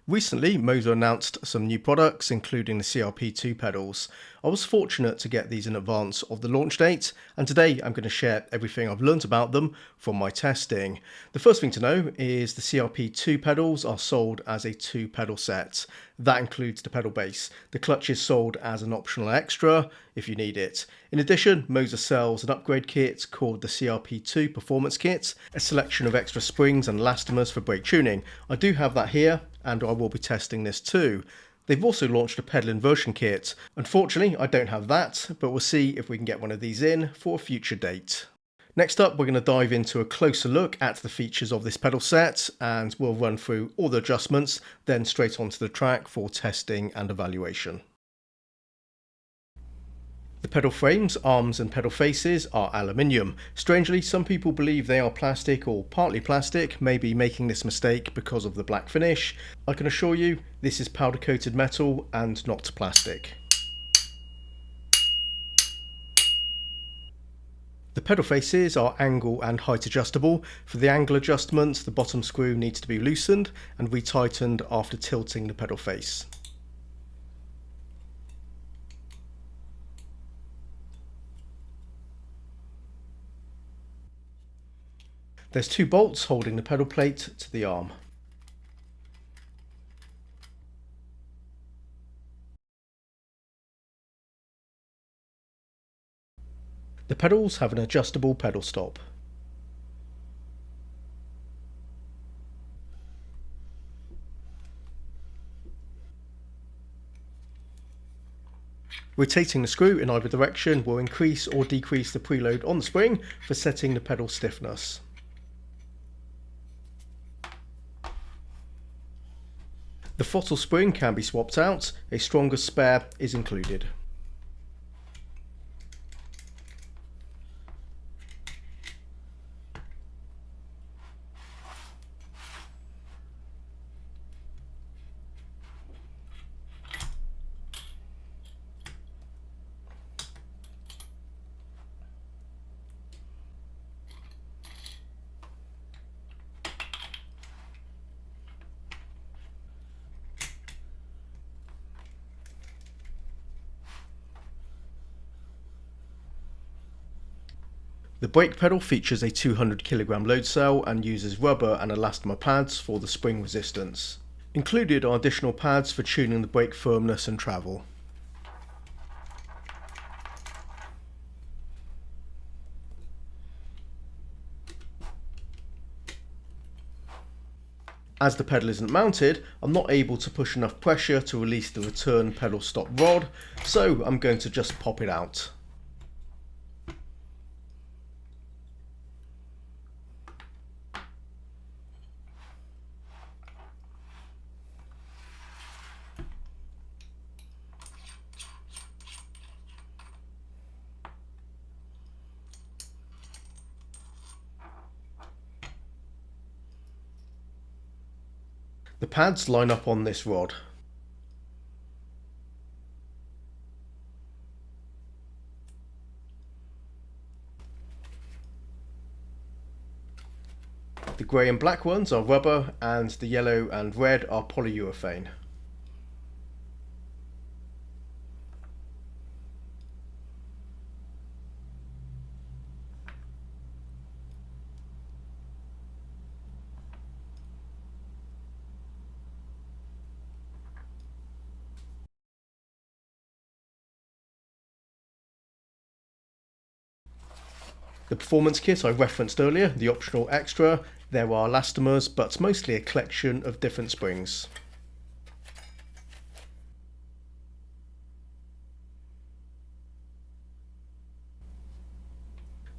Recently, MOZA announced some new products, including the CRP2 pedals. I was fortunate to get these in advance of the launch date, and today I'm going to share everything I've learned about them from my testing. The first thing to know is the CRP2 pedals are sold as a 2-pedal set. That includes the pedal base. The clutch is sold as an optional extra if you need it. In addition, MOZA sells an upgrade kit called the CRP2 Performance Kit, a selection of extra springs and elastomers for brake tuning. I do have that here, and I will be testing this too. They've also launched a pedal inversion kit. Unfortunately, I don't have that, but we'll see if we can get one of these in for a future date. Next up, we're going to dive into a closer look at the features of this pedal set, and we'll run through all the adjustments, then straight onto the track for testing and evaluation. The pedal frames, arms and pedal faces are aluminium. Strangely, some people believe they are plastic or partly plastic, maybe making this mistake because of the black finish. I can assure you this is powder coated metal and not plastic. The pedal faces are angle and height adjustable. For the angle adjustments, the bottom screw needs to be loosened and retightened after tilting the pedal face. There's 2 bolts holding the pedal plate to the arm. The pedals have an adjustable pedal stop. Rotating the screw in either direction will increase or decrease the preload on the spring for setting the pedal stiffness. The throttle spring can be swapped out, a stronger spare is included. The brake pedal features a 200 kg load cell and uses rubber and elastomer pads for the spring resistance. Included are additional pads for tuning the brake firmness and travel. As the pedal isn't mounted, I'm not able to push enough pressure to release the return pedal stop rod, so I'm going to just pop it out. The pads line up on this rod. The grey and black ones are rubber and the yellow and red are polyurethane. The performance kit I referenced earlier, the optional extra, there are elastomers but mostly a collection of different springs.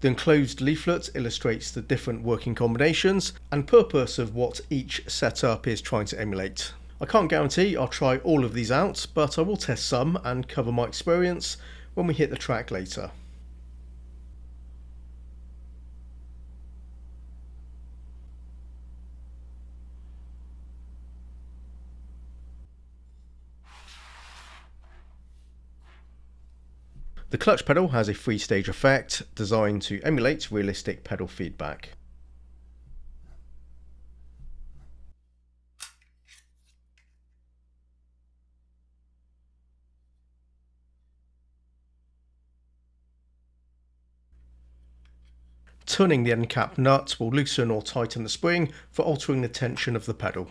The enclosed leaflet illustrates the different working combinations and purpose of what each setup is trying to emulate. I can't guarantee I'll try all of these out, but I will test some and cover my experience when we hit the track later. The clutch pedal has a 3-stage effect designed to emulate realistic pedal feedback. Turning the end cap nut will loosen or tighten the spring for altering the tension of the pedal.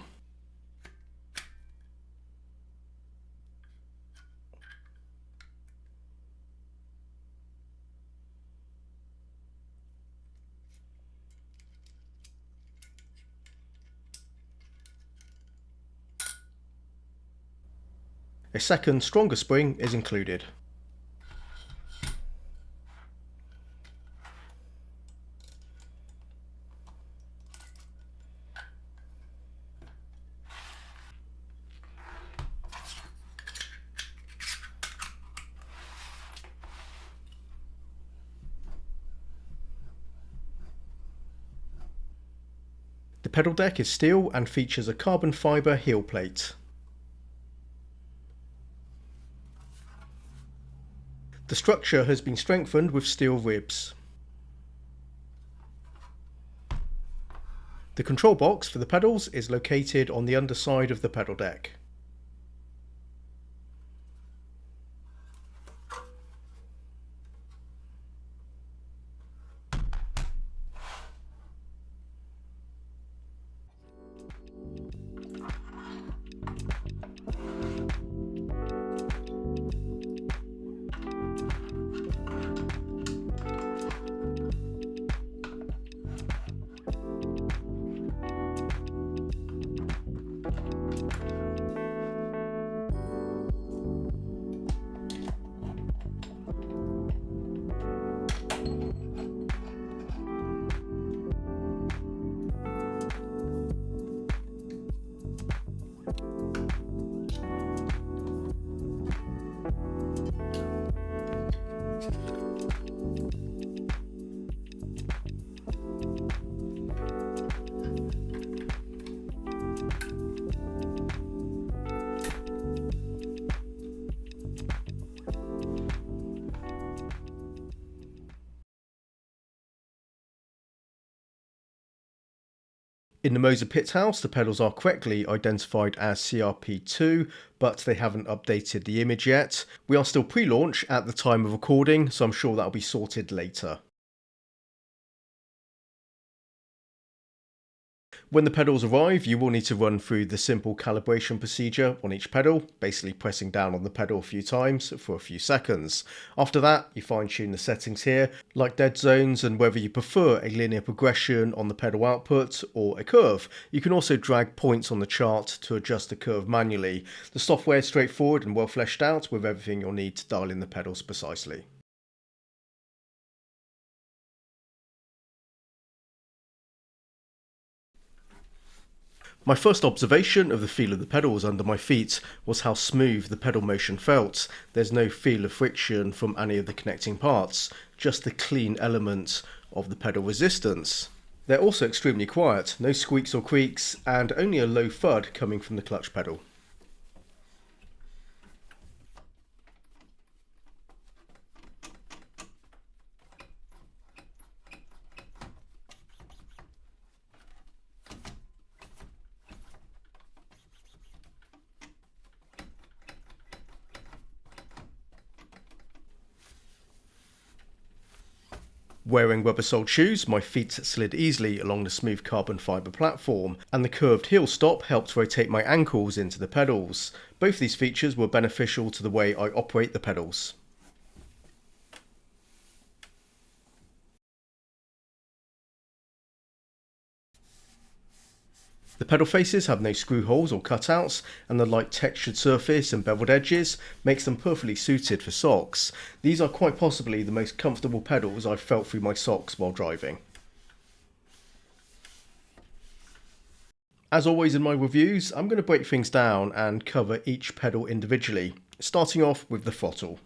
A second, stronger spring is included. The pedal deck is steel and features a carbon fibre heel plate. The structure has been strengthened with steel ribs. The control box for the pedals is located on the underside of the pedal deck. In the MOZA pit house, the pedals are correctly identified as CRP2, but they haven't updated the image yet. We are still pre-launch at the time of recording, so I'm sure that'll be sorted later. When the pedals arrive, you will need to run through the simple calibration procedure on each pedal, basically pressing down on the pedal a few times for a few seconds. After that, you fine-tune the settings here, like dead zones and whether you prefer a linear progression on the pedal output or a curve. You can also drag points on the chart to adjust the curve manually. The software is straightforward and well fleshed out with everything you'll need to dial in the pedals precisely. My first observation of the feel of the pedals under my feet was how smooth the pedal motion felt. There's no feel of friction from any of the connecting parts, just the clean element of the pedal resistance. They're also extremely quiet, no squeaks or creaks, and only a low thud coming from the clutch pedal. Wearing rubber-soled shoes, my feet slid easily along the smooth carbon fibre platform, and the curved heel stop helped rotate my ankles into the pedals. Both these features were beneficial to the way I operate the pedals. The pedal faces have no screw holes or cutouts, and the light textured surface and beveled edges makes them perfectly suited for socks. These are quite possibly the most comfortable pedals I've felt through my socks while driving. As always in my reviews, I'm going to break things down and cover each pedal individually, starting off with the throttle.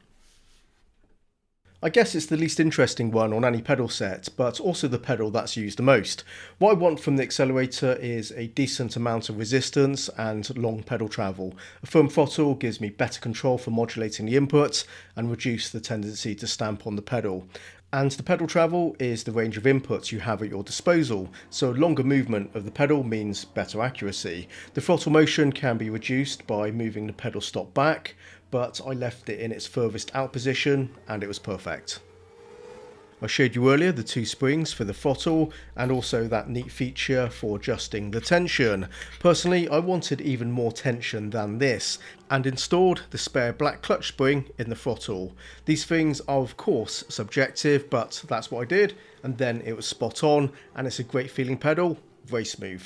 I guess it's the least interesting one on any pedal set, but also the pedal that's used the most. What I want from the accelerator is a decent amount of resistance and long pedal travel. A firm throttle gives me better control for modulating the input and reduce the tendency to stamp on the pedal. And the pedal travel is the range of inputs you have at your disposal, so longer movement of the pedal means better accuracy. The throttle motion can be reduced by moving the pedal stop back, but I left it in its furthest out position and it was perfect. I showed you earlier the two springs for the throttle and also that neat feature for adjusting the tension. Personally, I wanted even more tension than this and installed the spare black clutch spring in the throttle. These things are of course subjective, but that's what I did, and then it was spot on, and it's a great feeling pedal, very smooth.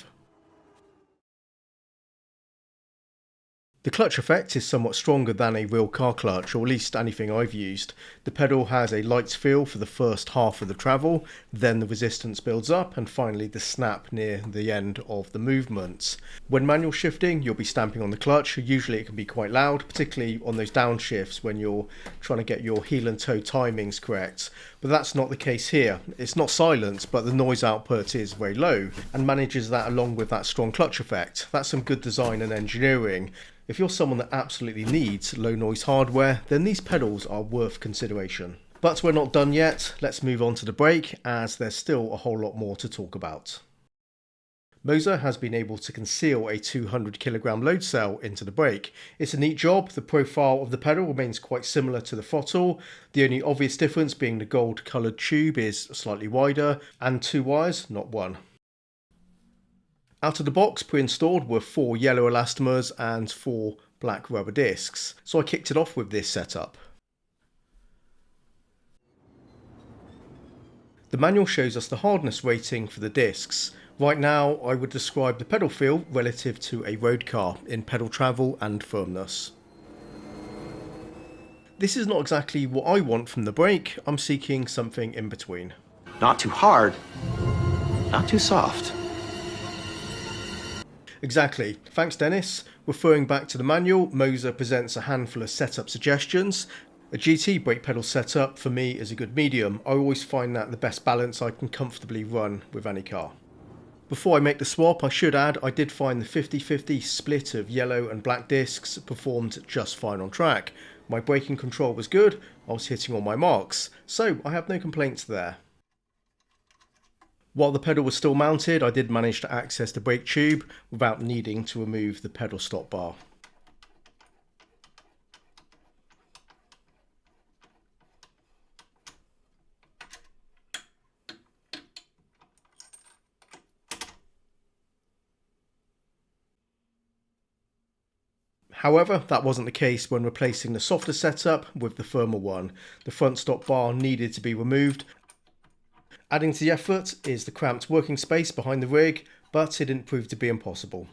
The clutch effect is somewhat stronger than a real car clutch, or at least anything I've used. The pedal has a light feel for the first half of the travel, then the resistance builds up, and finally the snap near the end of the movement. When manual shifting, you'll be stamping on the clutch. Usually it can be quite loud, particularly on those downshifts when you're trying to get your heel and toe timings correct. But that's not the case here. It's not silent, but the noise output is very low and manages that along with that strong clutch effect. That's some good design and engineering. If you're someone that absolutely needs low noise hardware, then these pedals are worth consideration. But we're not done yet. Let's move on to the brake, as there's still a whole lot more to talk about. MOZA has been able to conceal a 200 kilogram load cell into the brake. It's a neat job. The profile of the pedal remains quite similar to the throttle. The only obvious difference being the gold coloured tube is slightly wider and 2 wires, not 1. Out of the box, pre-installed were 4 yellow elastomers and 4 black rubber discs. So I kicked it off with this setup. The manual shows us the hardness rating for the discs. Right now, I would describe the pedal feel relative to a road car in pedal travel and firmness. This is not exactly what I want from the brake. I'm seeking something in between. Not too hard, not too soft. Exactly. Thanks, Dennis. Referring back to the manual, MOZA presents a handful of setup suggestions. A GT brake pedal setup for me is a good medium. I always find that the best balance I can comfortably run with any car. Before I make the swap, I should add I did find the 50-50 split of yellow and black discs performed just fine on track. My braking control was good, I was hitting all my marks, so I have no complaints there. While the pedal was still mounted, I did manage to access the brake tube without needing to remove the pedal stop bar. However, that wasn't the case when replacing the softer setup with the firmer one. The front stop bar needed to be removed. Adding to the effort is the cramped working space behind the rig, but it didn't prove to be impossible.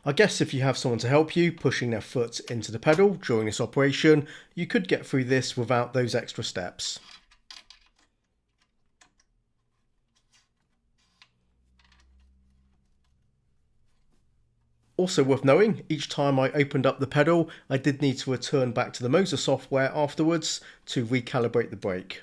I guess if you have someone to help you pushing their foot into the pedal during this operation, you could get through this without those extra steps. Also worth knowing, each time I opened up the pedal, I did need to return back to the MOZA software afterwards to recalibrate the brake.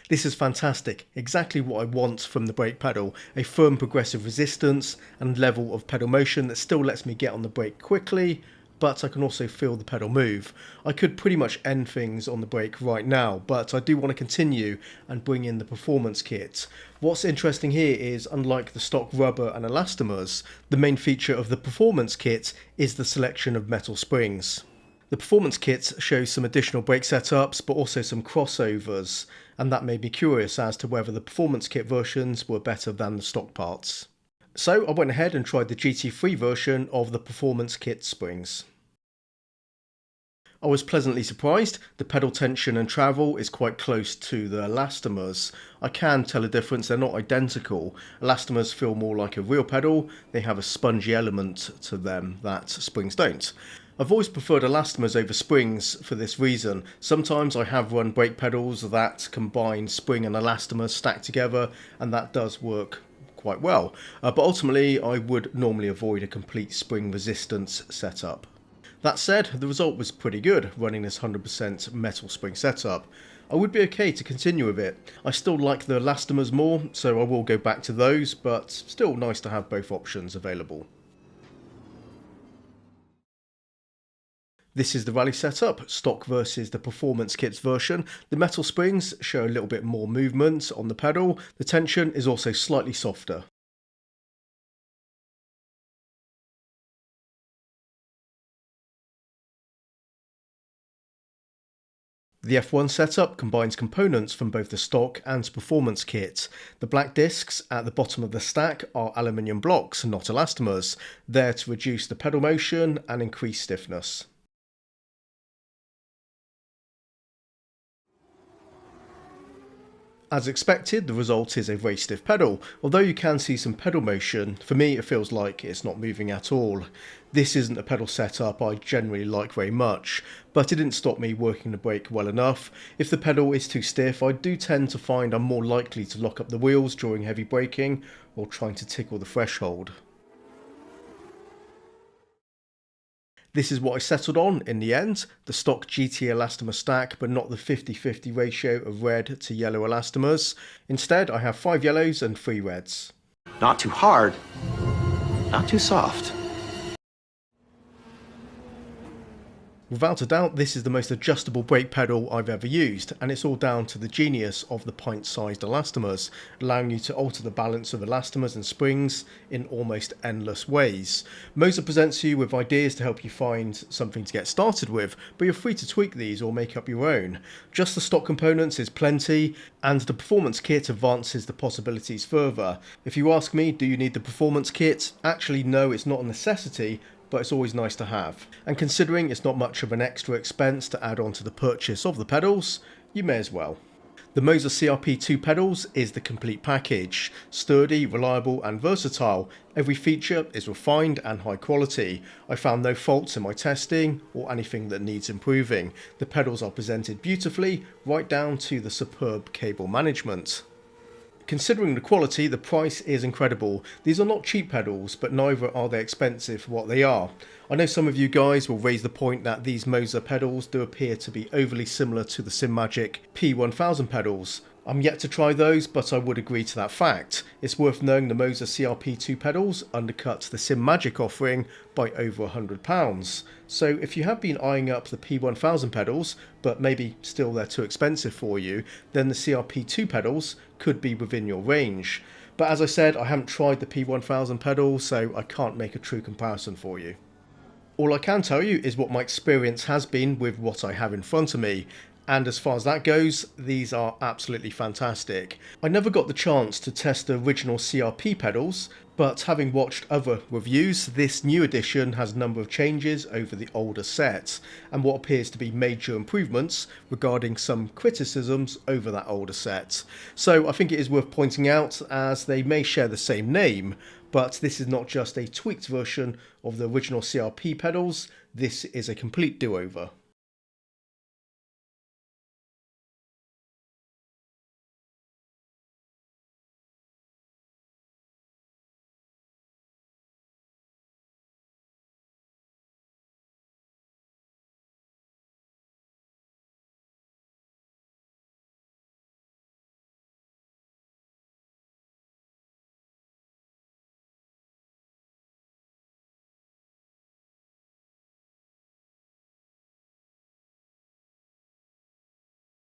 This is fantastic, exactly what I want from the brake pedal, a firm progressive resistance and level of pedal motion that still lets me get on the brake quickly, but I can also feel the pedal move. I could pretty much end things on the brake right now, but I do want to continue and bring in the performance kit. What's interesting here is, unlike the stock rubber and elastomers, the main feature of the performance kit is the selection of metal springs. The performance kit shows some additional brake setups, but also some crossovers, and that made me curious as to whether the performance kit versions were better than the stock parts. So I went ahead and tried the GT3 version of the performance kit springs. I was pleasantly surprised. The pedal tension and travel is quite close to the elastomers. I can tell a difference, they're not identical. Elastomers feel more like a real pedal, they have a spongy element to them that springs don't. I've always preferred elastomers over springs for this reason. Sometimes I have run brake pedals that combine spring and elastomers stacked together, and that does work quite well. But ultimately I would normally avoid a complete spring resistance setup. That said, the result was pretty good running this 100% metal spring setup. I would be okay to continue with it. I still like the elastomers more, so I will go back to those, but still nice to have both options available. This is the rally setup, stock versus the performance kits version. The metal springs show a little bit more movement on the pedal. The tension is also slightly softer. The F1 setup combines components from both the stock and performance kit. The black discs at the bottom of the stack are aluminium blocks, not elastomers, there to reduce the pedal motion and increase stiffness. As expected, the result is a very stiff pedal. Although you can see some pedal motion, for me it feels like it's not moving at all. This isn't a pedal setup I generally like very much, but it didn't stop me working the brake well enough. If the pedal is too stiff, I do tend to find I'm more likely to lock up the wheels during heavy braking or trying to tickle the threshold. This is what I settled on in the end, the stock GT elastomer stack, but not the 50-50 ratio of red to yellow elastomers. Instead, I have 5 yellows and 3 reds. Not too hard, not too soft. Without a doubt, this is the most adjustable brake pedal I've ever used, and it's all down to the genius of the pint-sized elastomers, allowing you to alter the balance of elastomers and springs in almost endless ways. MOZA presents you with ideas to help you find something to get started with, but you're free to tweak these or make up your own. Just the stock components is plenty, and the performance kit advances the possibilities further. If you ask me, do you need the performance kit? Actually, no, it's not a necessity, but it's always nice to have. And considering it's not much of an extra expense to add on to the purchase of the pedals, you may as well. The MOZA CRP2 Pedals is the complete package. Sturdy, reliable and versatile. Every feature is refined and high quality. I found no faults in my testing or anything that needs improving. The pedals are presented beautifully, right down to the superb cable management. Considering the quality, the price is incredible. These are not cheap pedals, but neither are they expensive for what they are. I know some of you guys will raise the point that these MOZA pedals do appear to be overly similar to the Simracing P1000 pedals. I'm yet to try those, but I would agree to that fact. It's worth knowing the MOZA CRP2 pedals undercut the Simracing offering by over £100. So if you have been eyeing up the P1000 pedals, but maybe still they're too expensive for you, then the CRP2 pedals could be within your range. But as I said, I haven't tried the P1000 pedal, so I can't make a true comparison for you. All I can tell you is what my experience has been with what I have in front of me. And as far as that goes, these are absolutely fantastic. I never got the chance to test the original CRP pedals, but having watched other reviews, this new edition has a number of changes over the older set, and what appears to be major improvements regarding some criticisms over that older set. So I think it is worth pointing out, as they may share the same name, but this is not just a tweaked version of the original CRP pedals, this is a complete do-over.